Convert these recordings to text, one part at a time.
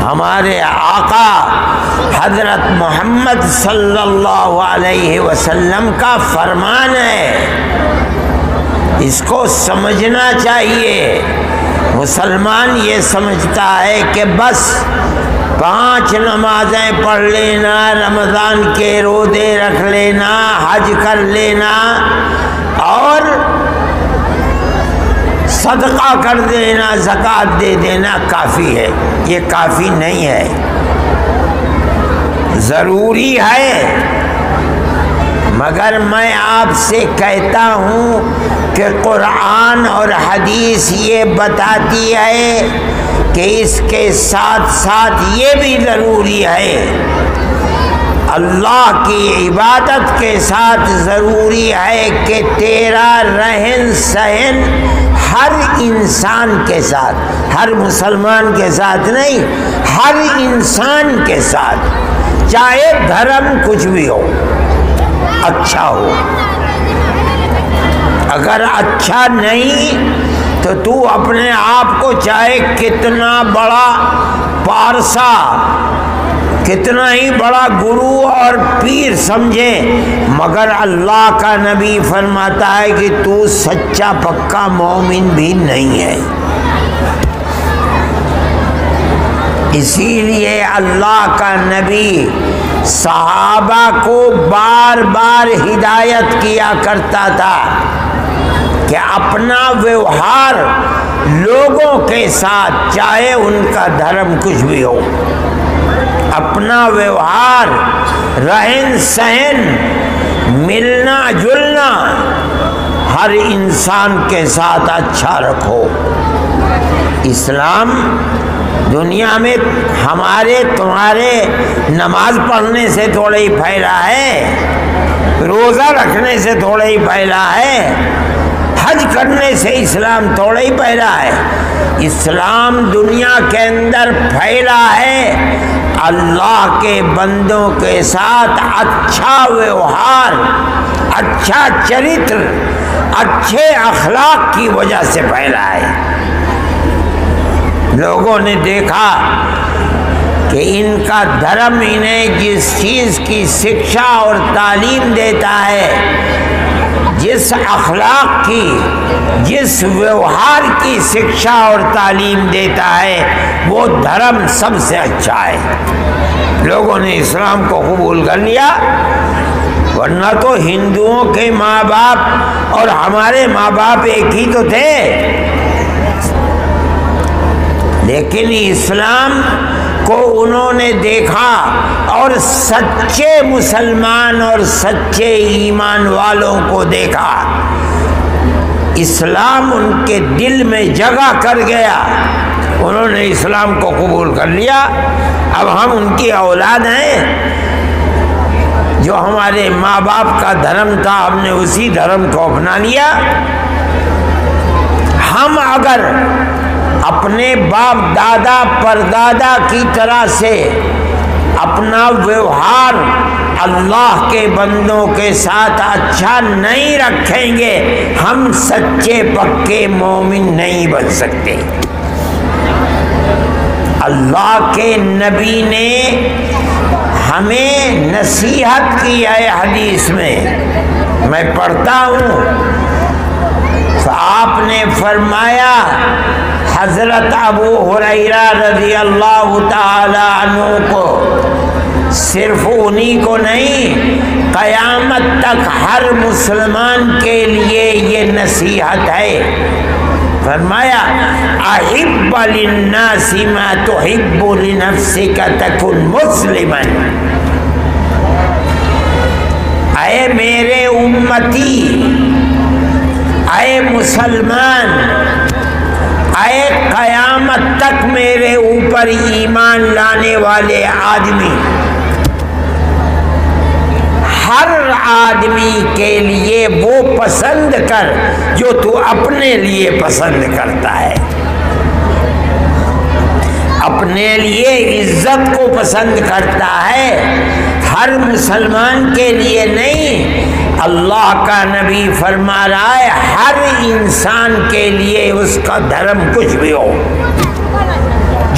ہمارے آقا حضرت محمد صلی اللہ علیہ وسلم کا فرمان ہے، اس کو سمجھنا چاہیے۔ مسلمان یہ سمجھتا ہے کہ بس 5 نمازیں پڑھ لینا، رمضان کے روزے رکھ لینا، حج کر لینا اور صدقہ کر دینا، زکوٰۃ دے دینا کافی ہے۔ یہ کافی نہیں ہے، ضروری ہے، مگر میں آپ سے کہتا ہوں کہ قرآن اور حدیث یہ بتاتی ہے کہ اس کے ساتھ ساتھ یہ بھی ضروری ہے، اللہ کی عبادت کے ساتھ ضروری ہے کہ تیرا رہن سہن ہر انسان کے ساتھ، ہر مسلمان کے ساتھ نہیں، ہر انسان کے ساتھ، چاہے دھرم کچھ بھی ہو، اچھا ہو۔ اگر اچھا نہیں تو تو اپنے آپ کو چاہے کتنا بڑا پارسا، کتنا ہی بڑا گرو اور پیر سمجھے، مگر اللہ کا نبی فرماتا ہے کہ تو سچا پکا مومن بھی نہیں ہے۔ اسی لیے اللہ کا نبی صحابہ کو بار بار ہدایت کیا کرتا تھا کہ اپنا ویوہار لوگوں کے ساتھ، چاہے ان کا دھرم کچھ بھی ہو، اپنا ویوہار، رہن سہن، ملنا جلنا ہر انسان کے ساتھ اچھا رکھو۔ اسلام دنیا میں ہمارے تمہارے نماز پڑھنے سے تھوڑا ہی پھیلا ہے، روزہ رکھنے سے تھوڑا ہی پھیلا ہے، حج کرنے سے اسلام تھوڑا ہی پھیلا ہے۔ اسلام دنیا کے اندر پھیلا ہے اللہ کے بندوں کے ساتھ اچھا ویوہار، اچھا چرتر، اچھے اخلاق کی وجہ سے پھیلا ہے۔ لوگوں نے دیکھا کہ ان کا دھرم انہیں جس چیز کی شکشا اور تعلیم دیتا ہے، جس اخلاق کی، جس ویوہار کی شکشا اور تعلیم دیتا ہے، وہ دھرم سب سے اچھا ہے۔ لوگوں نے اسلام کو قبول کر لیا، ورنہ تو ہندوؤں کے ماں باپ اور ہمارے ماں باپ ایک ہی تو تھے، لیکن اسلام کو انہوں نے دیکھا اور سچے مسلمان اور سچے ایمان والوں کو دیکھا، اسلام ان کے دل میں جگہ کر گیا، انہوں نے اسلام کو قبول کر لیا۔ اب ہم ان کی اولاد ہیں، جو ہمارے ماں باپ کا دھرم تھا ہم نے اسی دھرم کو اپنا لیا۔ ہم اگر اپنے باپ دادا پردادا کی طرح سے اپنا ویوہار اللہ کے بندوں کے ساتھ اچھا نہیں رکھیں گے، ہم سچے پکے مومن نہیں بن سکتے۔ اللہ کے نبی نے ہمیں نصیحت کی ہے حدیث میں پڑھتا ہوں، تو آپ نے فرمایا، حضرت ابو ہریرہ رضی اللہ تعالی عنہ کو، صرف انہی کو نہیں، قیامت تک ہر مسلمان کے لیے یہ نصیحت ہے۔ فرمایا، احب للناس ما تحب لنفسک تکن مسلما۔ اے میرے امتی، اے مسلمان، اے قیامت تک میرے اوپر ایمان لانے والے آدمی، ہر آدمی کے لیے وہ پسند کر جو تو اپنے لیے پسند کرتا ہے۔ اپنے لیے عزت کو پسند کرتا ہے، ہر مسلمان کے لیے نہیں۔ اللہ کا نبی فرما رہا ہے ہر انسان کے لیے اس کا دھرم کچھ بھی ہو،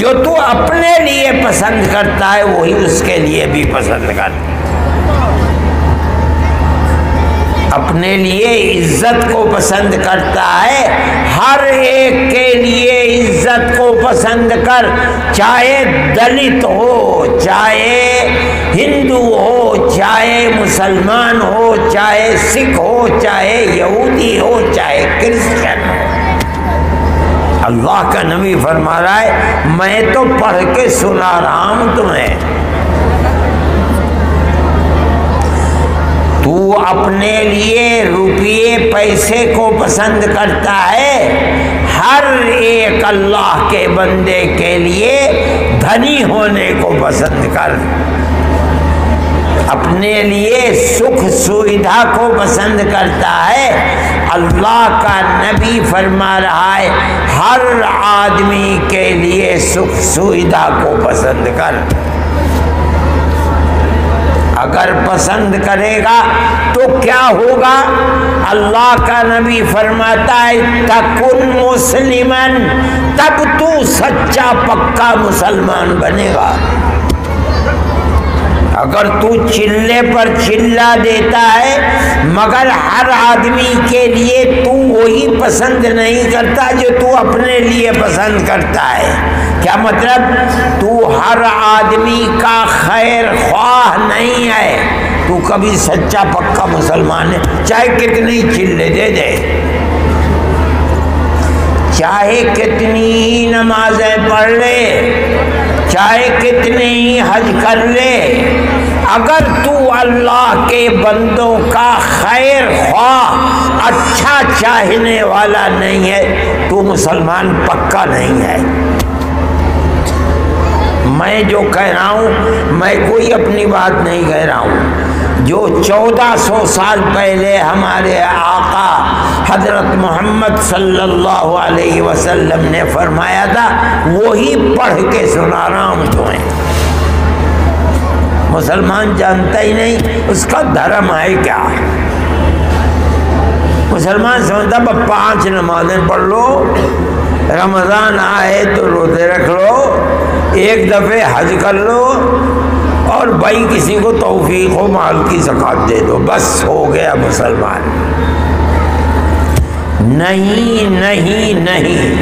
جو تو اپنے لیے پسند کرتا ہے وہی اس کے لیے بھی پسند کرتا ہے۔ اپنے لیے عزت کو پسند کرتا ہے، ہر ایک کے لیے عزت کو پسند کر، چاہے دلت ہو، چاہے ہندو ہو، چاہے مسلمان ہو، چاہے سکھ ہو، چاہے یہودی ہو، چاہے کرسچن ہو۔ اللہ کا نبی فرما رہا ہے میں تو پڑھ کے سنا رہا ہوں تمہیں، تو اپنے لیے روپیے پیسے کو پسند کرتا ہے، ہر ایک اللہ کے بندے کے لیے دھنی ہونے کو پسند کر، اپنے لیے سکھ سویدھا کو پسند کرتا ہے۔ اللہ کا نبی فرما رہا ہے ہر آدمی کے لیے سکھ سویدھا کو پسند کر، اگر پسند کرے گا تو کیا ہوگا؟ اللہ کا نبی فرماتا ہے تکن مسلمن، تب تو سچا پکا مسلمان بنے گا۔ اگر تو چلے پر چلا دیتا ہے مگر ہر آدمی کے لیے تو وہی پسند نہیں کرتا جو تو اپنے لیے پسند کرتا ہے، کیا مطلب؟ تو ہر آدمی کا خیر خواہ نہیں ہے، تو کبھی سچا پکا مسلمان ہے، چاہے کتنی چلے دے دے، چاہے کتنی ہی نمازیں پڑھ لے، چاہے کتنے ہی حج کر لے، اگر تو اللہ کے بندوں کا خیر خواہ اچھا چاہنے والا نہیں ہے تو مسلمان پکا نہیں ہے۔ میں جو کہہ رہا ہوں میں کوئی اپنی بات نہیں کہہ رہا ہوں، جو 1400 سال پہلے ہمارے آقا حضرت محمد صلی اللہ علیہ وسلم نے فرمایا تھا وہی پڑھ کے سنا رہا ہوں تمہیں۔ مسلمان جانتا ہی نہیں اس کا دھرم ہے کیا، مسلمان سمجھتا 5 نمازیں پڑھ لو، رمضان آئے تو روزے رکھ لو، ایک دفعہ حج کر لو، اور بھائی کسی کو توفیق ہو مال کی زکات دے دو، بس ہو گیا مسلمان۔ نہیں نہیں نہیں،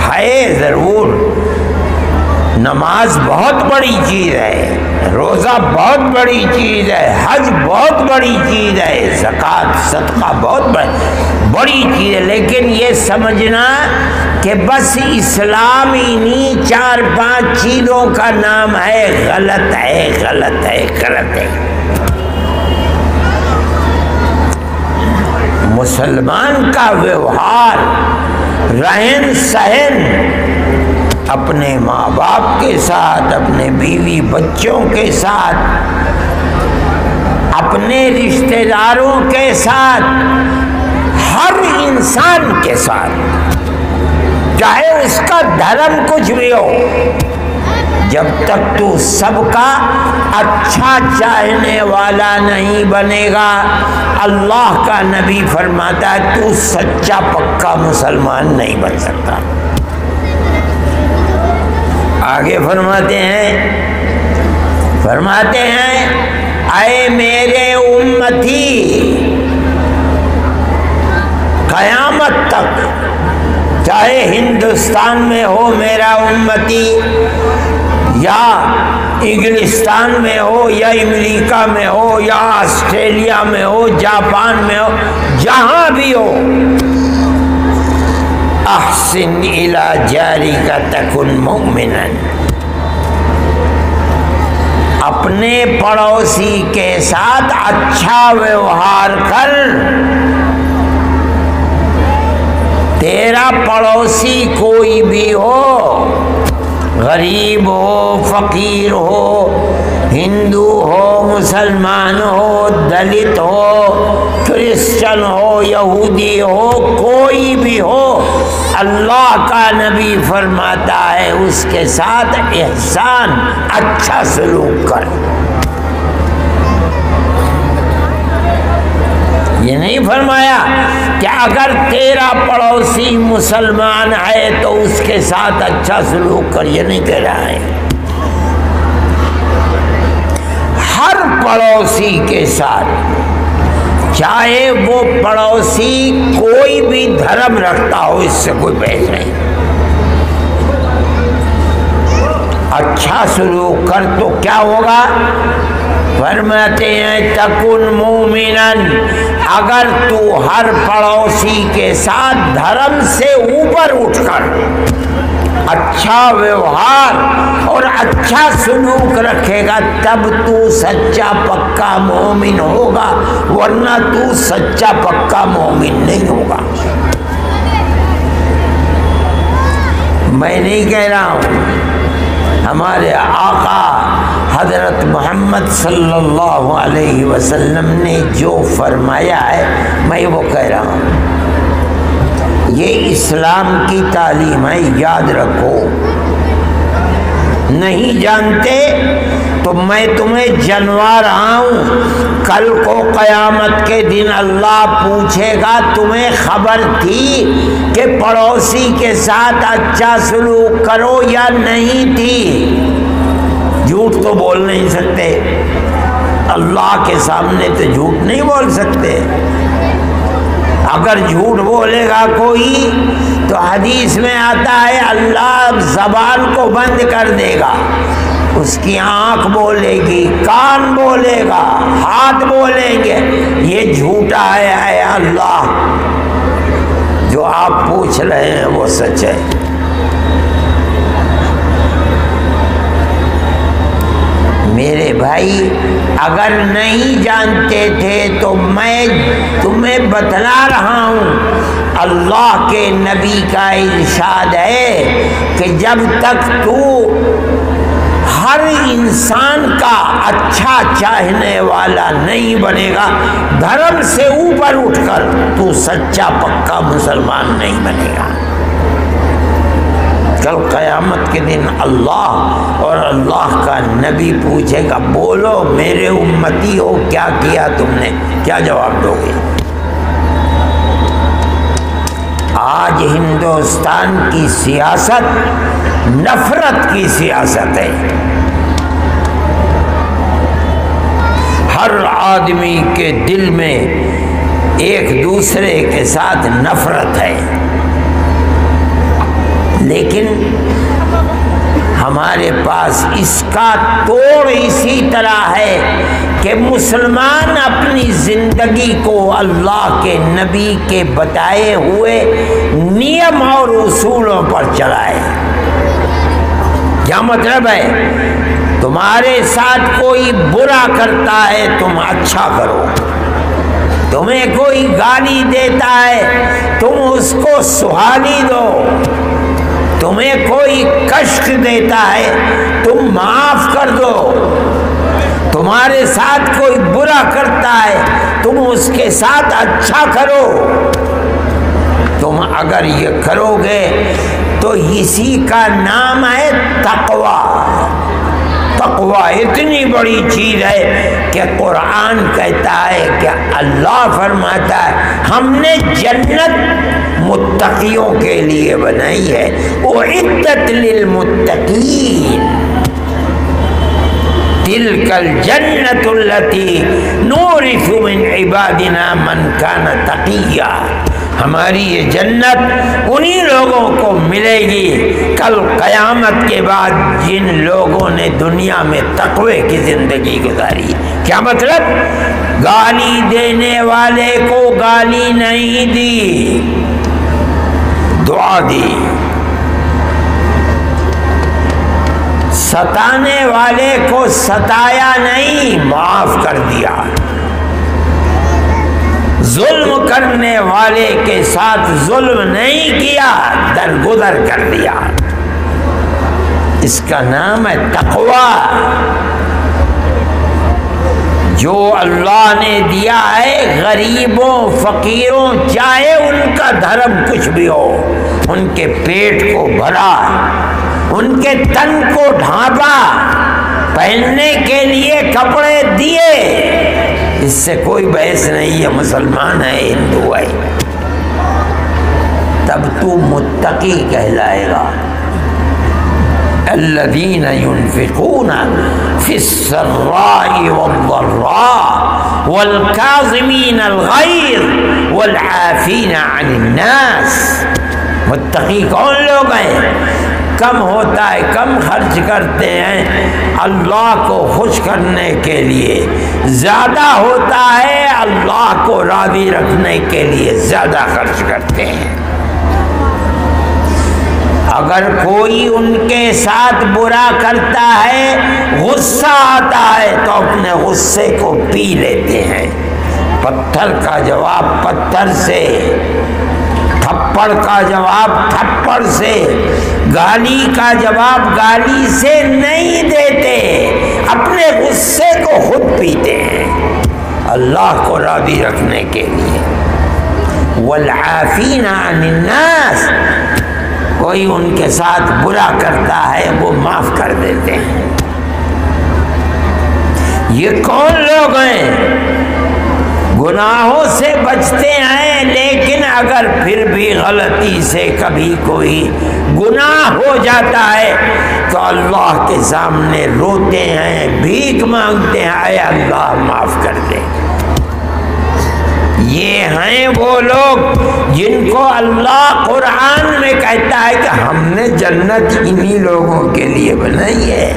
ہے ضرور، نماز بہت بڑی چیز ہے، روزہ بہت بڑی چیز ہے، حج بہت بڑی چیز ہے، زکوٰۃ صدقہ بہت بڑی چیز ہے، لیکن یہ سمجھنا کہ بس اسلام انہی 4-5 چیزوں کا نام ہے، غلط ہے غلط ہے غلط ہے۔ مسلمان کا ویوہار، رہن سہن اپنے ماں باپ کے ساتھ، اپنے بیوی بچوں کے ساتھ، اپنے رشتہ داروں کے ساتھ، ہر انسان کے ساتھ، چاہے اس کا دھرم کچھ بھی ہو، جب تک تو سب کا اچھا چاہنے والا نہیں بنے گا، اللہ کا نبی فرماتا ہے تو سچا پکا مسلمان نہیں بن سکتا۔ آگے فرماتے ہیں اے میرے امتی، قیامت تک چاہے ہندوستان میں ہو میرا امتی، یا انگلستان میں ہو، یا امریکہ میں ہو، یا آسٹریلیا میں ہو، جاپان میں ہو، جہاں بھی ہو، احسن الی جارک تکن مؤمنا، اپنے پڑوسی کے ساتھ اچھا ویوہار کر، تیرا پڑوسی کوئی بھی ہو، غریب ہو، فقیر ہو، ہندو ہو، مسلمان ہو، دلت ہو، کرسچن ہو، یہودی ہو، کوئی بھی ہو، اللہ کا نبی فرماتا ہے اس کے ساتھ احسان، اچھا سلوک کر۔ یہ نہیں فرمایا کہ اگر تیرا پڑوسی مسلمان ہے تو اس کے ساتھ اچھا سلوک کر، یہ نہیں کہہ رہا ہے۔ ہر پڑوسی کے ساتھ، چاہے وہ پڑوسی کوئی بھی دھرم رکھتا ہو، اس سے کوئی بحث نہیں، اچھا سلوک کر تو کیا ہوگا؟ فرماتے ہیں تکن مومنن، اگر تو ہر پڑوسی کے ساتھ دھرم سے اوپر اٹھ کر اچھا ویوہار اور اچھا سلوک رکھے گا تب تو سچا پکا مومن ہوگا، ورنہ تو سچا پکا مومن نہیں ہوگا۔ میں نہیں کہہ رہا ہوں، ہمارے آقا حضرت محمد صلی اللہ علیہ وسلم نے جو فرمایا ہے میں وہ کہہ رہا ہوں، یہ اسلام کی تعلیم ہے، یاد رکھو۔ نہیں جانتے تو میں تمہیں جنوا رہا ہوں، کل کو قیامت کے دن اللہ پوچھے گا تمہیں خبر تھی کہ پڑوسی کے ساتھ اچھا سلوک کرو یا نہیں تھی؟ جھوٹ تو بول نہیں سکتے، اللہ کے سامنے تو جھوٹ نہیں بول سکتے۔ اگر جھوٹ بولے گا کوئی تو حدیث میں آتا ہے اللہ زبان کو بند کر دے گا، اس کی آنکھ بولے گی، کان بولے گا، ہاتھ بولیں گے یہ جھوٹا ہے، اے اللہ جو آپ پوچھ رہے ہیں وہ سچ ہے۔ میرے بھائی اگر نہیں جانتے تھے تو میں تمہیں بتلا رہا ہوں، اللہ کے نبی کا ارشاد ہے کہ جب تک تو ہر انسان کا اچھا چاہنے والا نہیں بنے گا، دھرم سے اوپر اٹھ کر تو سچا پکا مسلمان نہیں بنے گا۔ کل قیامت کے دن اللہ اور اللہ کا نبی پوچھے گا بولو میرے امتی ہو کیا کیا تم نے، کیا جواب دو گے؟ آج ہندوستان کی سیاست نفرت کی سیاست ہے، ہر آدمی کے دل میں ایک دوسرے کے ساتھ نفرت ہے، لیکن ہمارے پاس اس کا توڑ اسی طرح ہے کہ مسلمان اپنی زندگی کو اللہ کے نبی کے بتائے ہوئے نیم اور اصولوں پر چلائے۔ کیا مطلب ہے؟ تمہارے ساتھ کوئی برا کرتا ہے تم اچھا کرو، تمہیں کوئی گالی دیتا ہے تم اس کو سہانی دو، تمہیں کوئی کشٹ دیتا ہے تم معاف کر دو، تمہارے ساتھ کوئی برا کرتا ہے تم اس کے ساتھ اچھا کرو۔ تم اگر یہ کرو گے تو اسی کا نام ہے تقویٰ۔ تقویٰ اتنی بڑی چیز ہے کہ قرآن کہتا ہے کہ اللہ فرماتا ہے ہم نے جنت متقیوں کے لیے بنائی ہے، اعدت للمتقین، تلک الجنت التی نورث من عبادنا من کان تقیا، ہماری یہ جنت انہی لوگوں کو ملے گی کل قیامت کے بعد جن لوگوں نے دنیا میں تقوی کی زندگی گزاری۔ کیا مطلب؟ گالی دینے والے کو گالی نہیں دی، دعا دی، ستانے والے کو ستایا نہیں، معاف کر دیا، ظلم کرنے والے کے ساتھ ظلم نہیں کیا، درگزر کر دیا۔ اس کا نام ہے تقویٰ۔ جو اللہ نے دیا ہے غریبوں فقیروں، چاہے ان کا دھرم کچھ بھی ہو، ان کے پیٹ کو بھرا، ان کے تن کو ڈھانپا، پہننے کے لیے کپڑے دیے، اس سے کوئی بحث نہیں ہے، مسلمان ہے ہندو ہے، تب تو متقی کہلائے گا۔ الذین ينفقون فی السراء والضراء والکاظمین الغیظ والعافین عن الناس۔ متقی کون لوگ ہیں؟ کم ہوتا ہے کم خرچ کرتے ہیں اللہ کو خوش کرنے کے لیے، زیادہ ہوتا ہے اللہ کو راضی رکھنے کے لیے زیادہ خرچ کرتے ہیں۔ اگر کوئی ان کے ساتھ برا کرتا ہے، غصہ آتا ہے تو اپنے غصے کو پی لیتے ہیں۔ پتھر کا جواب پتھر سے، تھپڑ کا جواب تھپڑ سے، گالی کا جواب گالی سے نہیں دیتے، اپنے غصے کو خود پیتے ہیں اللہ کو راضی رکھنے کے لیے۔ والعافین عن الناس، کوئی ان کے ساتھ برا کرتا ہے وہ معاف کر دیتے ہیں۔ یہ کون لوگ ہیں؟ گناہوں سے بچتے ہیں لیکن اگر پھر بھی غلطی سے کبھی کوئی گناہ ہو جاتا ہے تو اللہ کے سامنے روتے ہیں، بھیک مانگتے ہیں، اے اللہ معاف کر دے۔ یہ ہیں وہ لوگ جن کو اللہ قرآن میں کہتا ہے کہ ہم نے جنت انہی لوگوں کے لیے بنائی ہے۔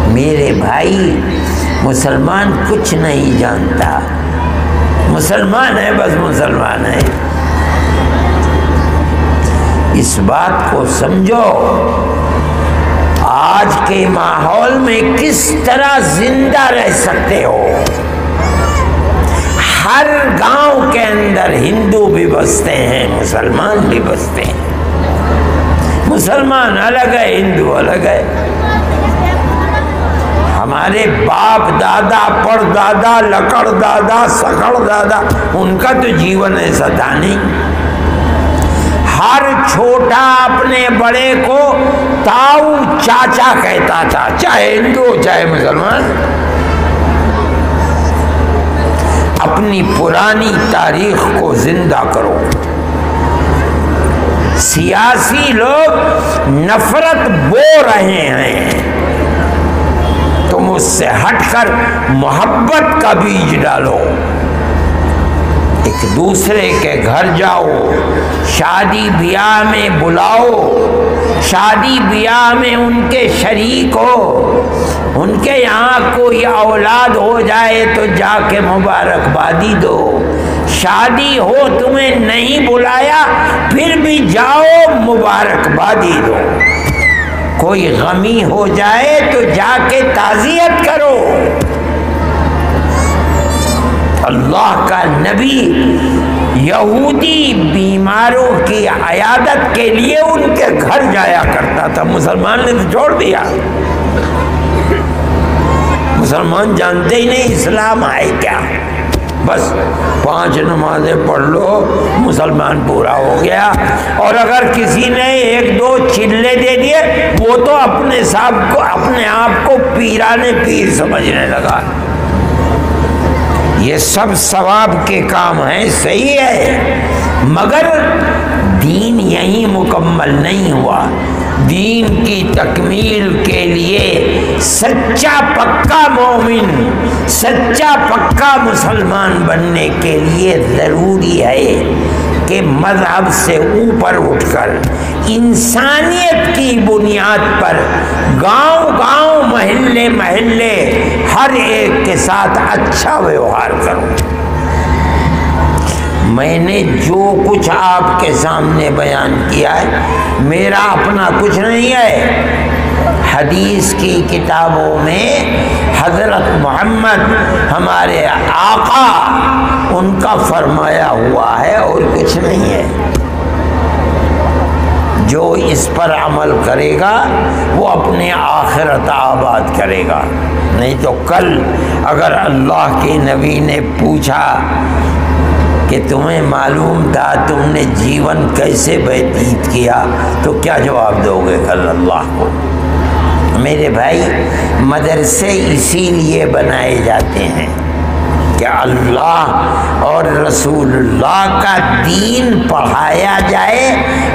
میرے بھائی، مسلمان کچھ نہیں جانتا، مسلمان ہے بس مسلمان ہے۔ اس بات کو سمجھو، آج کے ماحول میں کس طرح زندہ رہ سکتے ہو۔ ہر گاؤں کے اندر ہندو بھی بستے ہیں، مسلمان بھی بستے ہیں۔ مسلمان الگ ہے، ہندو الگ ہے۔ ہمارے باپ دادا پڑ دادا لکڑ دادا سکڑ دادا، ان کا تو جیون ایسا تھا نہیں۔ ہر چھوٹا اپنے بڑے کو تاؤ چاچا کہتا تھا، چاہے ہندو چاہے مسلمان۔ اپنی پرانی تاریخ کو زندہ کرو۔ سیاسی لوگ نفرت بو رہے ہیں، تم اس سے ہٹ کر محبت کا بیج ڈالو۔ ایک دوسرے کے گھر جاؤ، شادی بیاہ میں بلاؤ، شادی بیاہ میں ان کے شریک ہو، ان کے یہاں کوئی اولاد ہو جائے تو جا کے مبارکبادی دو۔ شادی ہو تمہیں نہیں بلایا پھر بھی جاؤ مبارکبادی دو۔ کوئی غمی ہو جائے تو جا کے تعزیت کرو۔ اللہ کا نبی یہودی بیماروں کی عیادت کے لیے ان کے گھر جایا کرتا تھا، مسلمان نے تو چھوڑ دیا۔ مسلمان جانتے ہی نہیں اسلام ہے کیا، بس 5 نمازیں پڑھ لو مسلمان پورا ہو گیا۔ اور اگر کسی نے 1-2 چلے دے دیے وہ تو اپنے آپ کو پیرانے پیر سمجھنے لگا۔ یہ سب ثواب کے کام ہیں، صحیح ہے، مگر دین یہیں مکمل نہیں ہوا۔ دین کی تکمیل کے لیے سچا پکا مومن، سچا پکا مسلمان بننے کے لیے ضروری ہے کہ مذہب سے اوپر اٹھ کر انسانیت کی بنیاد پر گاؤں گاؤں محلے محلے ہر ایک کے ساتھ اچھا ویوہار کرو۔ میں نے جو کچھ آپ کے سامنے بیان کیا ہے میرا اپنا کچھ نہیں ہے، حدیث کی کتابوں میں حضرت محمد ہمارے آقا ان کا فرمایا ہوا ہے اور کچھ نہیں ہے۔ جو اس پر عمل کرے گا وہ اپنے آخرت آباد کرے گا، نہیں تو کل اگر اللہ کے نبی نے پوچھا کہ تمہیں معلوم تھا تم نے جیون کیسے ویتیت کیا تو کیا جواب دو گے کل اللہ کو؟ میرے بھائی مدرسے اسی لیے بنائے جاتے ہیں کہ اللہ اور رسول اللہ کا دین پڑھایا جائے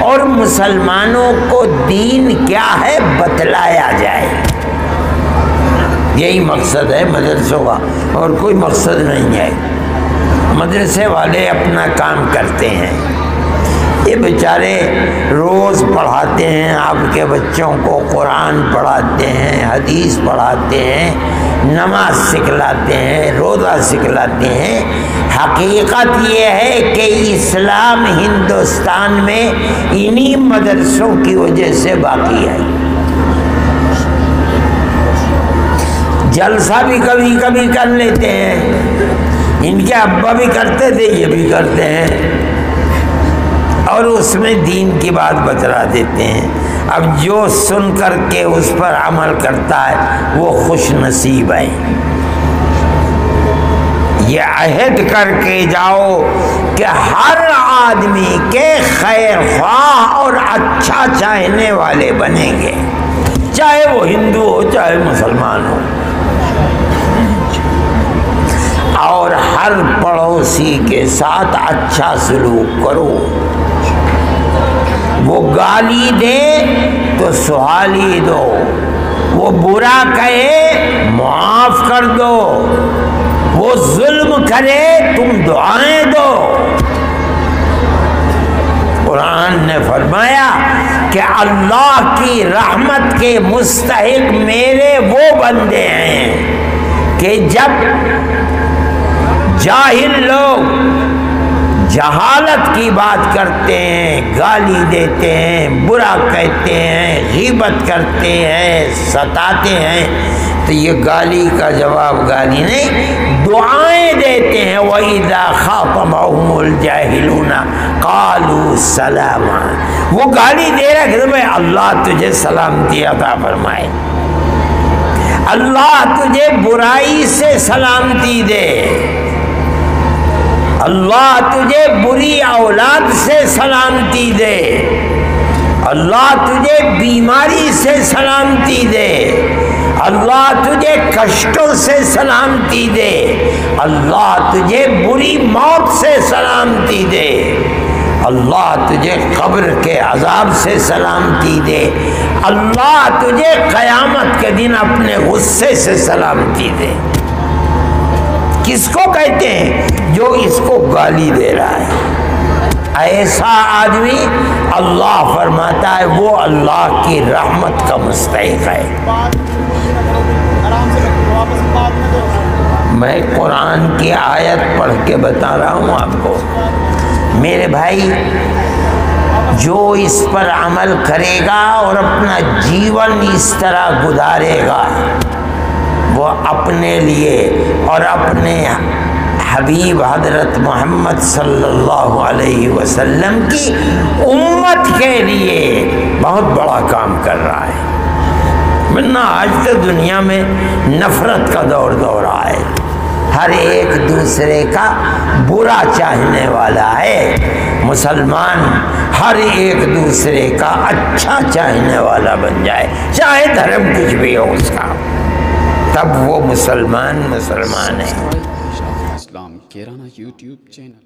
اور مسلمانوں کو دین کیا ہے بتلایا جائے. یہی مقصد ہے مدرسوں کا، اور کوئی مقصد نہیں ہے. مدرسے والے اپنا کام کرتے ہیں، یہ بیچارے روز پڑھاتے ہیں آپ کے بچوں کو، قرآن پڑھاتے ہیں، حدیث پڑھاتے ہیں، نماز سکھلاتے ہیں، روزہ سکھلاتے ہیں. حقیقت یہ ہے کہ اسلام ہندوستان میں انہی مدرسوں کی وجہ سے باقی ہے. جلسہ بھی کبھی کبھی کر لیتے ہیں، ان کے ابا بھی کرتے تھے، یہ بھی کرتے ہیں، اور اس میں دین کی بات بتلا دیتے ہیں. اب جو سن کر کے اس پر عمل کرتا ہے وہ خوش نصیب ہے. یہ عہد کر کے جاؤ کہ ہر آدمی کے خیر خواہ اور اچھا چاہنے والے بنیں گے، چاہے وہ ہندو ہو چاہے مسلمان ہو. اور ہر پڑوسی کے ساتھ اچھا سلوک کرو. وہ گالی دے تو سہالی دو، وہ برا کہے معاف کر دو، وہ ظلم کرے تم دعائیں دو. قرآن نے فرمایا کہ اللہ کی رحمت کے مستحق میرے وہ بندے ہیں کہ جب جاہل لوگ جہالت کی بات کرتے ہیں، گالی دیتے ہیں، برا کہتے ہیں، غیبت کرتے ہیں، ستاتے ہیں، تو یہ گالی کا جواب گالی نہیں، دعائیں دیتے ہیں. وَإِذَا خَاطَبَهُمُ الْجَاهِلُونَ قَالُوا سَلَامًا. وہ گالی دے رہا کہ بھائی اللہ تجھے سلامتی عطا فرمائے، اللہ تجھے برائی سے سلامتی دے، اللہ تجھے بری اولاد سے سلامتی دے، اللہ تجھے بیماری سے سلامتی دے، اللہ تجھے کشٹوں سے سلامتی دے، اللہ تجھے بری موت سے سلامتی دے، اللہ تجھے قبر کے عذاب سے سلامتی دے، اللہ تجھے قیامت کے دن اپنے غصے سے سلامتی دے. کس کو کہتے ہیں؟ جو اس کو گالی دے رہا ہے. ایسا آدمی اللہ فرماتا ہے وہ اللہ کی رحمت کا مستحق ہے. میں قرآن کی آیت پڑھ کے بتا رہا ہوں آپ کو. میرے بھائی جو اس پر عمل کرے گا اور اپنا جیون اس طرح گزارے گا، وہ اپنے لیے اور اپنے حبیب حضرت محمد صلی اللہ علیہ وسلم کی امت کے لیے بہت بڑا کام کر رہا ہے. ورنہ آج تو دنیا میں نفرت کا دور رہا ہے، ہر ایک دوسرے کا برا چاہنے والا ہے. مسلمان ہر ایک دوسرے کا اچھا چاہنے والا بن جائے، چاہے دھرم کچھ بھی ہو اس کا، تب وہ مسلمان ہے. اسلام کیرانہ یوٹیوب چینل